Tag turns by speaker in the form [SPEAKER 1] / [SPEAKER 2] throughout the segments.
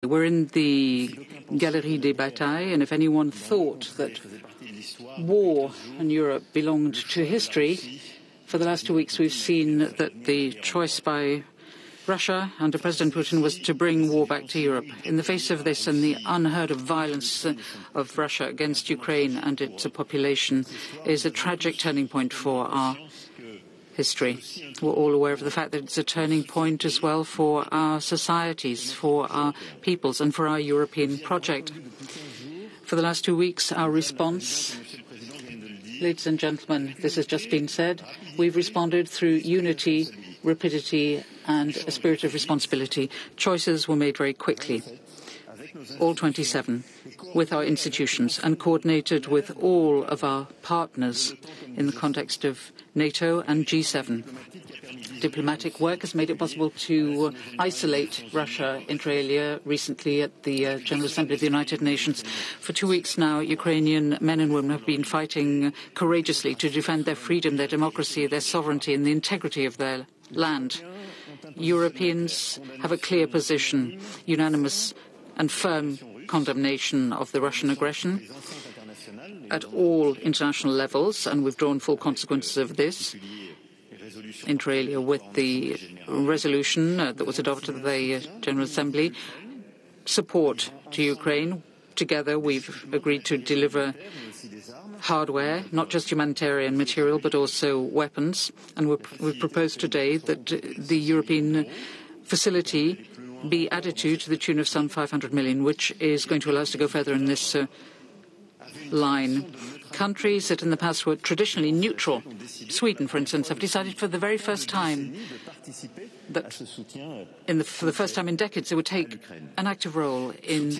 [SPEAKER 1] We're in the Galerie des Batailles, and if anyone thought that war in Europe belonged to history, for the last 2 weeks we've seen that the choice by Russia under President Putin was to bring war back to Europe. In the face of this and the unheard of violence of Russia against Ukraine and its population is a tragic turning point for our history. We're all aware of the fact that it's a turning point as well for our societies, for our peoples, and for our European project. For the last 2 weeks, our response, ladies and gentlemen, this has just been said, we've responded through unity, rapidity, and a spirit of responsibility. Choices were made very quickly, all 27, with our institutions, and coordinated with all of our partners in the context of NATO and G7. Diplomatic work has made it possible to isolate Russia, inter alia, recently at the General Assembly of the United Nations. For 2 weeks now, Ukrainian men and women have been fighting courageously to defend their freedom, their democracy, their sovereignty, and the integrity of their land. Europeans have a clear position, unanimous and firm condemnation of the Russian aggression at all international levels, and we've drawn full consequences of this, inter alia with the resolution that was adopted at the General Assembly. Support to Ukraine. Together we've agreed to deliver hardware, not just humanitarian material, but also weapons. And we've proposed today that the European facility be added to the tune of some 500 million, which is going to allow us to go further in this line. Countries that in the past were traditionally neutral, Sweden, for instance, have decided for the very first time that for the first time in decades they would take an active role in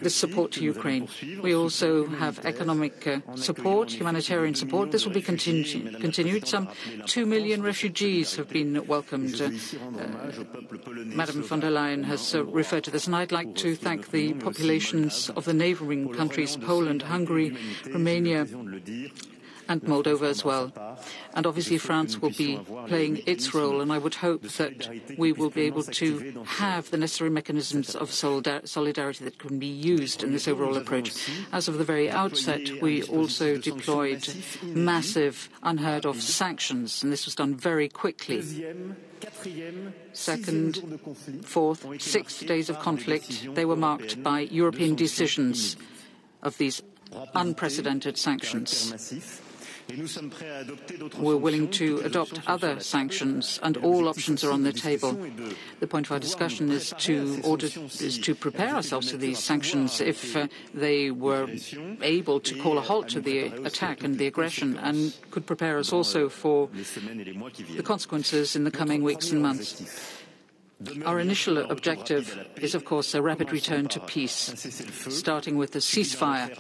[SPEAKER 1] the support to Ukraine. We also have economic support, humanitarian support. This will be continued. Some 2 million refugees have been welcomed. Madam von der Leyen has referred to this, and I'd like to thank the populations of the neighbouring countries, Poland, Hungary, Romania, and Moldova as well. And obviously France will be playing its role, and I would hope that we will be able to have the necessary mechanisms of solidarity that can be used in this overall approach. As of the very outset, we also deployed massive, unheard-of sanctions, and this was done very quickly. Second, fourth, 6 days of conflict, they were marked by European decisions of these unprecedented sanctions. We're willing to adopt other sanctions, and all options are on the table. The point of our discussion is to prepare ourselves to these sanctions if they were able to call a halt to the attack and the aggression, and could prepare us also for the consequences in the coming weeks and months. Our initial objective is, of course, a rapid return to peace, starting with a ceasefire,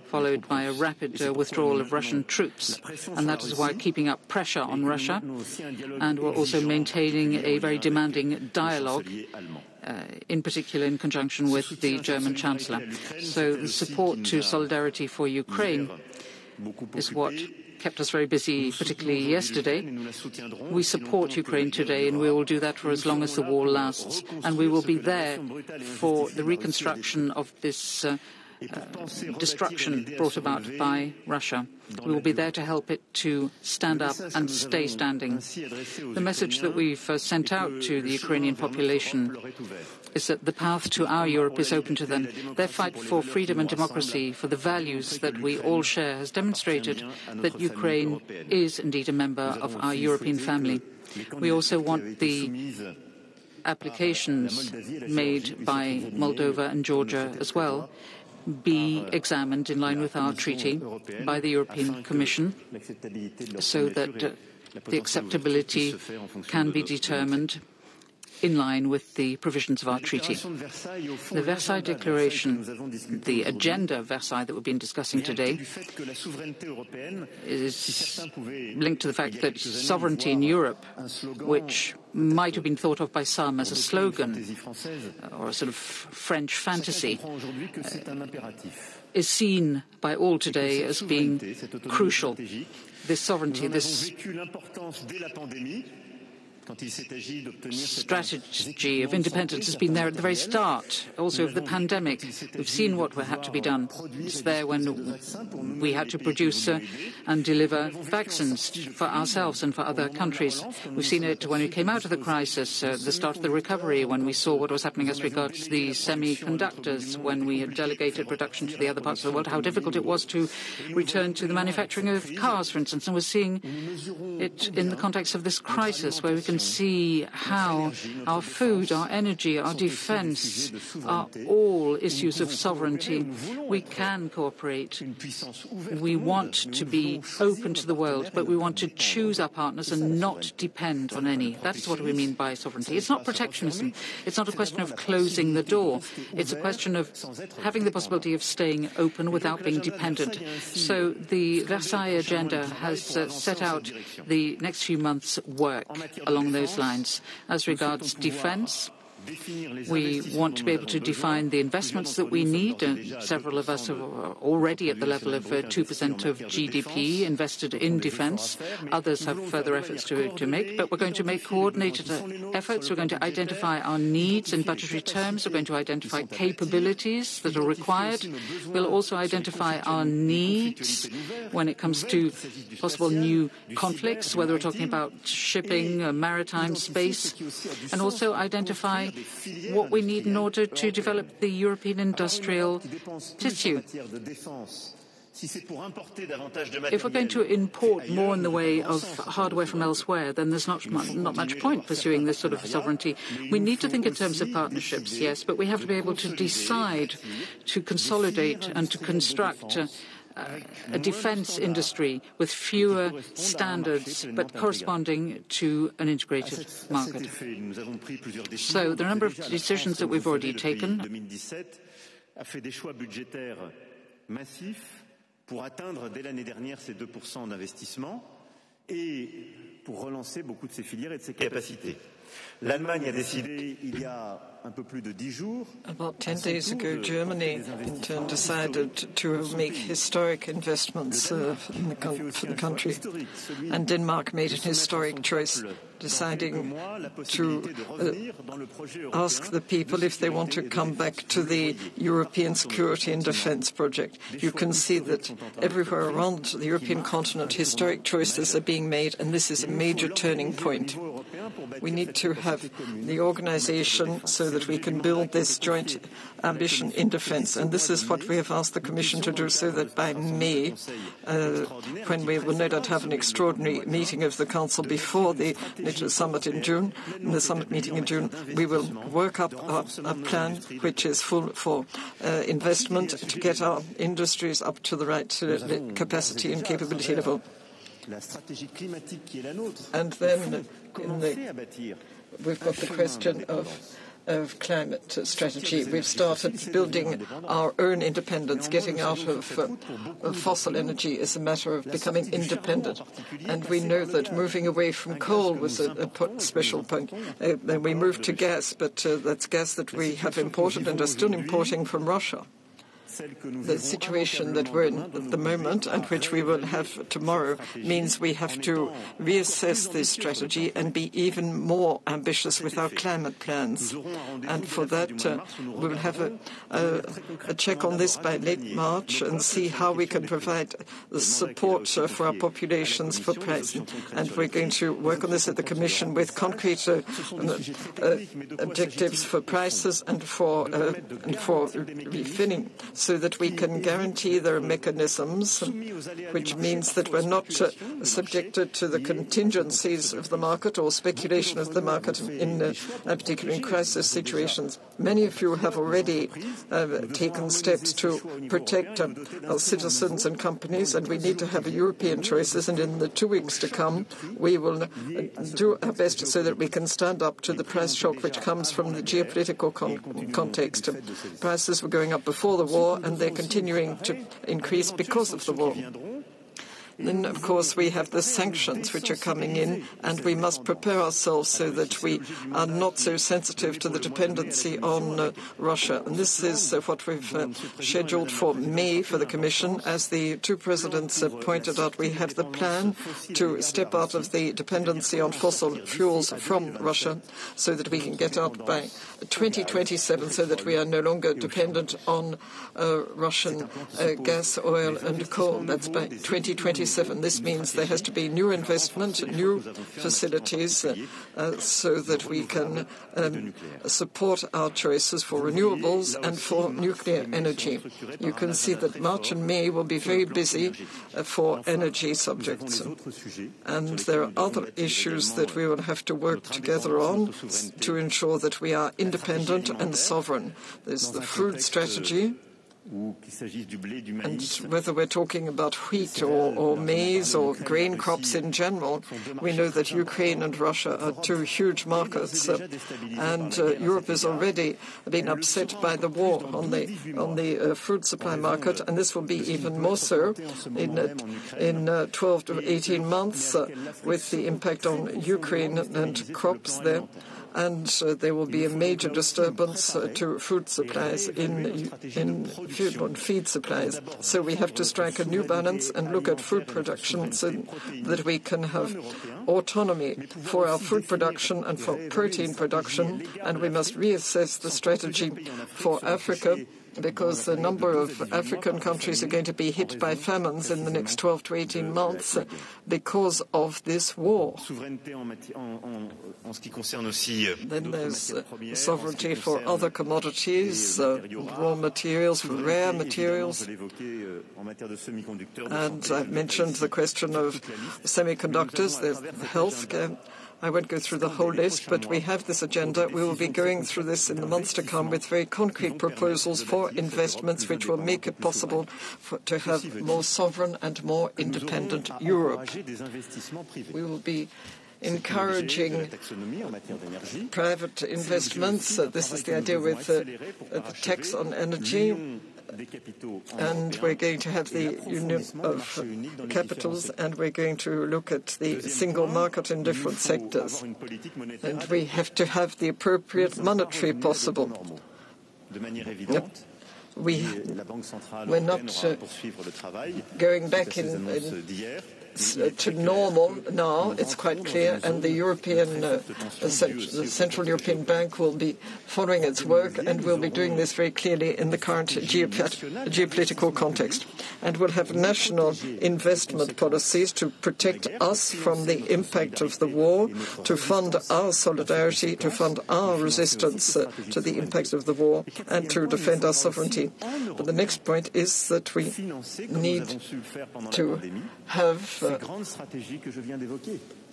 [SPEAKER 1] followed by a rapid withdrawal of Russian troops. And that is why keeping up pressure on Russia, and we're also maintaining a very demanding dialogue, in particular in conjunction with the German Chancellor. So the support to solidarity for Ukraine is what kept us very busy, particularly yesterday. We support Ukraine today, and we will do that for as long as the war lasts. And we will be there for the reconstruction of this destruction brought about by Russia. We will be there to help it to stand up and stay standing. The message that we've sent out to the Ukrainian population is that the path to our Europe is open to them. Their fight for freedom and democracy, for the values that we all share, has demonstrated that Ukraine is indeed a member of our European family. We also want the applications made by Moldova and Georgia as well be examined in line with our treaty by the European Commission, so that the acceptability can be determined in line with the provisions of our treaty. The Versailles Declaration, the agenda of Versailles that we've been discussing today, is linked to the fact that sovereignty in Europe, which might have been thought of by some as a slogan or a sort of French fantasy, is seen by all today as being crucial. This sovereignty, this strategy of independence has been there at the very start, also of the pandemic. We've seen what had to be done. It's there when we had to produce and deliver vaccines for ourselves and for other countries. We've seen it when we came out of the crisis, the start of the recovery, when we saw what was happening as regards the semiconductors, when we had delegated production to the other parts of the world, how difficult it was to return to the manufacturing of cars, for instance. And we're seeing it in the context of this crisis, where we can see how our food, our energy, our defense are all issues of sovereignty. We can cooperate. We want to be open to the world, but we want to choose our partners and not depend on any. That's what we mean by sovereignty. It's not protectionism. It's not a question of closing the door. It's a question of having the possibility of staying open without being dependent. So the Versailles agenda has set out the next few months' work along those lines. As regards defense, we want to be able to define the investments that we need. Several of us are already at the level of 2% of GDP invested in defense. Others have further efforts to make, but we're going to make coordinated efforts. We're going to identify our needs in budgetary terms. We're going to identify capabilities that are required. We'll also identify our needs when it comes to possible new conflicts, whether we're talking about shipping, maritime space, and also identify what we need in order to develop the European industrial tissue. If we're going to import more in the way of hardware from elsewhere, then there's not much point pursuing this sort of sovereignty. We need to think in terms of partnerships, yes, but we have to be able to decide to consolidate and to construct a defense industry with fewer standards but corresponding to an integrated market. So there are a number of decisions that we've already taken.
[SPEAKER 2] Pour atteindre dès l'année dernière ces 2% d'investissement et pour relancer beaucoup de ces filières et de ces capacités. L'Allemagne a décidé il y a un peu plus de 10 jours.
[SPEAKER 3] About 10 days ago, Germany in turn decided to make historic investments for the country. And Denmark made an historic choice, deciding to ask the people if they want to come back to the European security and defense project. You can see that everywhere around the European continent, historic choices are being made, and this is a major turning point. We need to have the organization so that we can build this joint ambition in defense. And this is what we have asked the Commission to do, so that by May, when we will no doubt have an extraordinary meeting of the Council before the NATO summit in June, in the summit meeting in June, we will work up a plan which is full for investment to get our industries up to the right capacity and capability level. And then we've got the question of climate strategy. We've started building our own independence. Getting out of fossil energy is a matter of becoming independent. And we know that moving away from coal was a special point. Then we moved to gas, but that's gas that we have imported and are still importing from Russia. The situation that we're in at the moment, and which we will have tomorrow, means we have to reassess this strategy and be even more ambitious with our climate plans. And for that, we will have a check on this by late March and see how we can provide the support for our populations for pricing. And we're going to work on this at the Commission with concrete objectives for prices and for refilling, so that we can guarantee there are mechanisms, which means that we're not subjected to the contingencies of the market or speculation of the market in particularly in crisis situations. Many of you have already taken steps to protect our citizens and companies, and we need to have European choices. And in the 2 weeks to come, we will do our best so that we can stand up to the price shock which comes from the geopolitical context. Prices were going up before the war, and they're continuing to increase because of the war. Then, of course, we have the sanctions which are coming in, and we must prepare ourselves so that we are not so sensitive to the dependency on Russia. And this is what we've scheduled for May for the Commission. As the two presidents pointed out, we have the plan to step out of the dependency on fossil fuels from Russia so that we can get out by 2027, so that we are no longer dependent on Russian gas, oil and coal. That's by 2027. This means there has to be new investment, new facilities, so that we can support our choices for renewables and for nuclear energy. You can see that March and May will be very busy for energy subjects. And there are other issues that we will have to work together on to ensure that we are independent and sovereign. There's the food strategy. And whether we're talking about wheat or maize or grain crops in general, we know that Ukraine and Russia are two huge markets, and Europe has already been upset by the war on the food supply market, and this will be even more so in 12 to 18 months with the impact on Ukraine and crops there. And there will be a major disturbance to food supplies in feed supplies. So we have to strike a new balance and look at food production so that we can have autonomy for our food production and for protein production. And we must reassess the strategy for Africa, because a number of African countries are going to be hit by famines in the next 12 to 18 months because of this war. Then there's sovereignty for other commodities, raw materials, for rare materials. And I've mentioned the question of semiconductors, there's healthcare. I won't go through the whole list, but we have this agenda. We will be going through this in the months to come with very concrete proposals for investments which will make it possible to have more sovereign and more independent Europe. We will be encouraging private investments. This is the idea with the tax on energy. And we're going to have the union of capitals, and we're going to look at the single market in different sectors. And we have to have the appropriate monetary possible. Yep. We're not going back to normal now, it's quite clear, and the Central European Bank will be following its work, and will be doing this very clearly in the current geopolitical context. And we'll have national investment policies to protect us from the impact of the war, to fund our solidarity, to fund our resistance to the impact of the war, and to defend our sovereignty. But the next point is that we need to have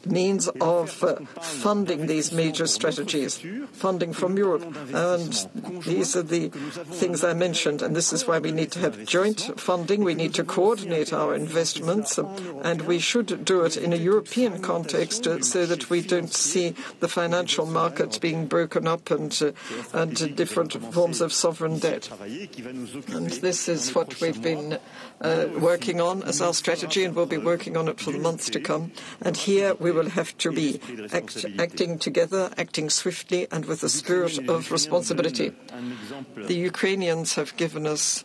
[SPEAKER 3] means of funding these major strategies, funding from Europe. And these are the things I mentioned, and this is why we need to have joint funding. We need to coordinate our investments, and we should do it in a European context so that we don't see the financial markets being broken up and different forms of sovereign debt. And this is what we've been working on as our strategy, and we'll be working on it for the months to come. And here we will have to be acting together, acting swiftly and with a spirit of responsibility. The Ukrainians have given us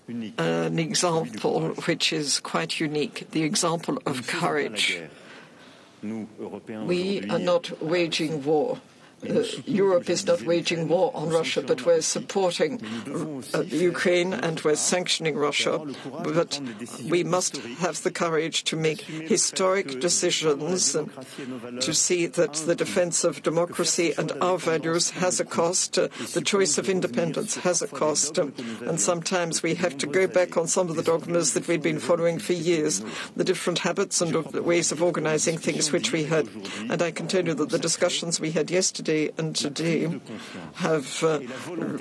[SPEAKER 3] an example which is quite unique, the example of courage. We are not waging war. Europe is not waging war on Russia, but we're supporting Ukraine and we're sanctioning Russia. But we must have the courage to make historic decisions, to see that the defense of democracy and our values has a cost. The choice of independence has a cost. And sometimes we have to go back on some of the dogmas that we've been following for years, the different habits and ways of organizing things which we had. And I can tell you that the discussions we had yesterday yesterday and today have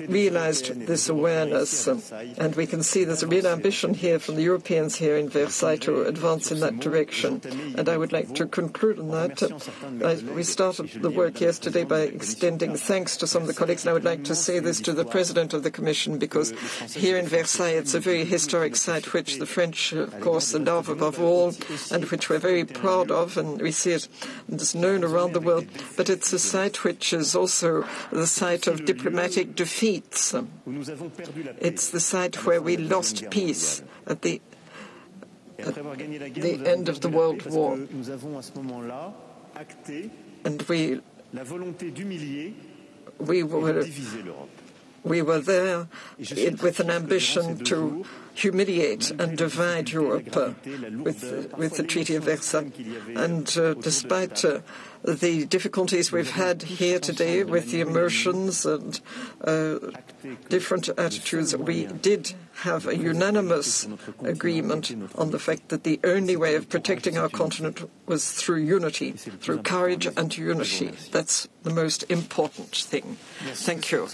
[SPEAKER 3] realized this awareness. And we can see there's a real ambition here from the Europeans here in Versailles to advance in that direction. And I would like to conclude on that. We started the work yesterday by extending thanks to some of the colleagues, and I would like to say this to the President of the Commission, because here in Versailles it's a very historic site which the French, of course, love above all, and which we're very proud of, and we see it and it's known around the world. But it's a site which is also the site of diplomatic defeats. It's the site where we lost peace at the end of the World War. And we were there with an ambition to humiliate and divide Europe with the Treaty of Versailles. And despite the difficulties we've had here today with the emotions and different attitudes, we did have a unanimous agreement on the fact that the only way of protecting our continent was through unity, through courage and unity. That's the most important thing. Thank you.